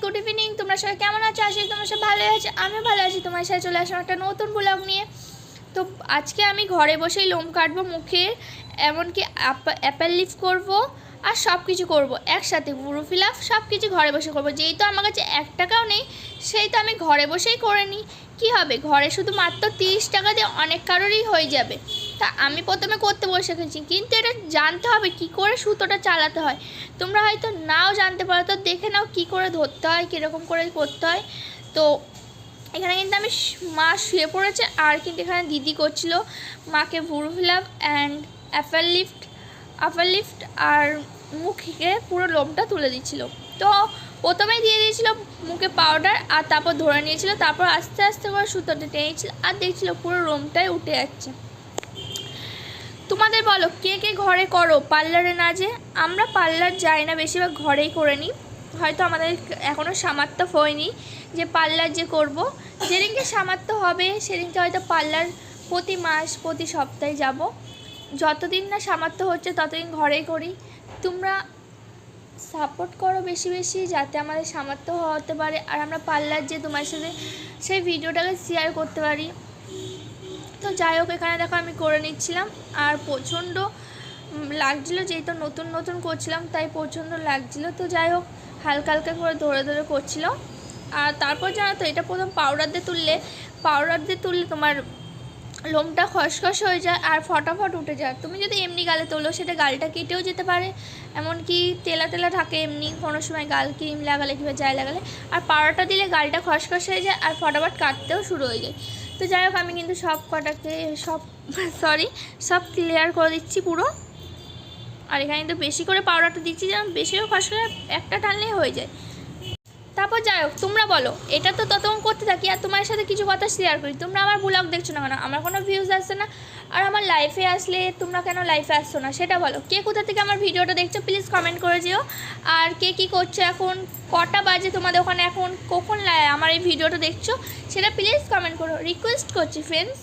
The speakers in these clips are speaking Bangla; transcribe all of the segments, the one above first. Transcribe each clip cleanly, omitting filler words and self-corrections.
Good evening. তোমরা সবাই কেমন আছো? আশা করি তোমরা সব ভালো আছো, আমিও ভালো আছি। তোমার সাথে চলে আসলাম একটা নতুন ব্লগ নিয়ে। তো আজকে আমি ঘরে বসেই লোম কাটবো মুখের, এমনকি অ্যাপেল লিফট করবো আর সব কিছু করবো একসাথে, পুরো ফিল আপ সব কিছু ঘরে বসে করবো। যেহেতু আমার কাছে 1 টাকাও নেই, সেই তো আমি ঘরে বসেই করে নিই। কী হবে, ঘরে শুধু মাত্র 30 টাকা দিয়ে অনেক কারোরই হয়ে যাবে। তা আমি প্রথমে করতে বসে গেছি, কিন্তু এটা জানতে হবে কি করে সুতোটা চালাতে হয়। তোমরা হয়তো নাও জানতে পারো, তো দেখে নাও কি করে ধরতে হয়, কীরকম করে করতে হয়। তো এখানে কিন্তু মা শুয়ে পড়েছে, আর কিন্তু এখানে দিদি করছিল মাকে ভুরু fill up and apple lift আর মুখে পুরো লোমটা তুলে দিচ্ছিল। তো প্রথমেই দিয়ে দিয়েছিল মুখে পাউডার, আর তারপর ধরে নিয়েছিল, তারপর আস্তে আস্তে করে সুতোটা টেনেছিল, আর দেখছিল পুরো লোমটাই উঠে যাচ্ছে। তোমাদের বলো, কে কে ঘরে করো, পার্লারে না যে? আমরা পার্লার যাই না, বেশিরভাগ ঘরেই করে নিই। হয়তো আমাদের এখনও সামর্থ্য হয়নি যে পার্লার যে করব। যেদিনকে সামর্থ্য হবে সেদিনকে হয়তো পার্লার প্রতি মাস প্রতি সপ্তাহে যাব। যতদিন না সামর্থ্য হচ্ছে ততদিন ঘরেই করি। তোমরা সাপোর্ট করো বেশি বেশি, যাতে আমাদের সামর্থ্য হতে পারে, আর আমরা পার্লার যে তোমার সাথে সেই ভিডিওটাকে শেয়ার করতে পারি। তো যাই হোক, এখানে দেখো আমি করে নিচ্ছিলাম, আর প্রচণ্ড লাগছিলো, যেহেতু নতুন নতুন করছিলাম তাই প্রচণ্ড লাগছিলো। তো যাই হোক, হালকা হালকা করে ধরে ধরে করছিল। আর তারপর জানো তো, এটা প্রথম পাউডার দিয়ে তুললে তোমার লোমটা খসখস হয়ে যায় আর ফটাফট উঠে যায়। তুমি যদি এমনি গালে তোলো, সেটা গালটা কেটেও যেতে পারে, এমনকি তেলা তেলা থাকে এমনি কোনো সময় গাল ক্রিম লাগালে কিংবা যাই লাগালে। আর পাউডারটা দিলে গালটা খসখস হয়ে যায় আর ফটাফট কাটতেও শুরু হয়ে যায়। তো যাই হোক, আমি কিন্তু সব ক্লিয়ার করে দিচ্ছি পুরো। আর এখানে কিন্তু বেশি করে পাউডারটা দিচ্ছি, যেন বেশি করে খসখস একটা টানলেই হয়ে যায়। তারপর যাই হোক, তোমরা বলো, এটা তো ততক্ষণ করতে থাকি আর তোমার সাথে কিছু কথা শেয়ার করি। তোমরা আমার ব্লগ দেখছো না কেন? আমার কোনো ভিউজ আসছে না, আর আমার লাইফে আসলে তোমরা কেন লাইফে আসছো না সেটা বলো। কে কোথা থেকে আমার ভিডিওটা দেখছো প্লিজ কমেন্ট করে যেও। আর কে কী করছো, এখন কটা বাজে তোমাদের ওখানে, এখন কখন আমার এই ভিডিওটা দেখছো সেটা প্লিজ কমেন্ট করো। রিকোয়েস্ট করছি ফ্রেন্ডস,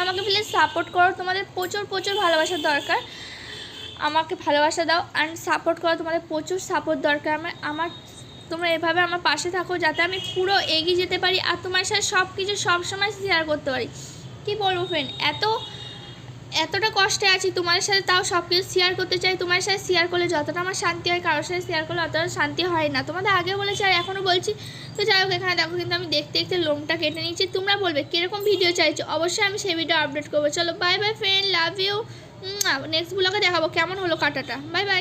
আমাকে প্লিজ সাপোর্ট করো। তোমাদের প্রচুর প্রচুর ভালোবাসার দরকার, আমাকে ভালোবাসা দাও অ্যান্ড সাপোর্ট করো। তোমাদের প্রচুর সাপোর্ট দরকার আমার। তোমরা এভাবে আমার পাশে থাকো, যাতে আমি পুরো এগিয়ে যেতে পারি আর তোমার সাথে সব কিছু সবসময় শেয়ার করতে পারি। কি বলবো ফ্রেন্ড, এতটা কষ্টে আছি তোমাদের সাথে, তাও সব কিছু শেয়ার করতে চাই। তোমার সাথে শেয়ার করলে যতটা আমার শান্তি হয়, কারোর সাথে শেয়ার করলে অতটা শান্তি হয় না। তোমাদের আগে বলেছি আর এখনও বলছি। তো যাই হোক, এখানে দেখো কিন্তু আমি দেখতে দেখতে লোমটা কেটে নিচ্ছি। তোমরা বলবে কীরকম ভিডিও চাইছো, অবশ্যই আমি সেই ভিডিও আপলোড করবো। চলো bye bye friend, love you. Next ব্লগে দেখাবো কেমন হলো কাটাটা। Bye by.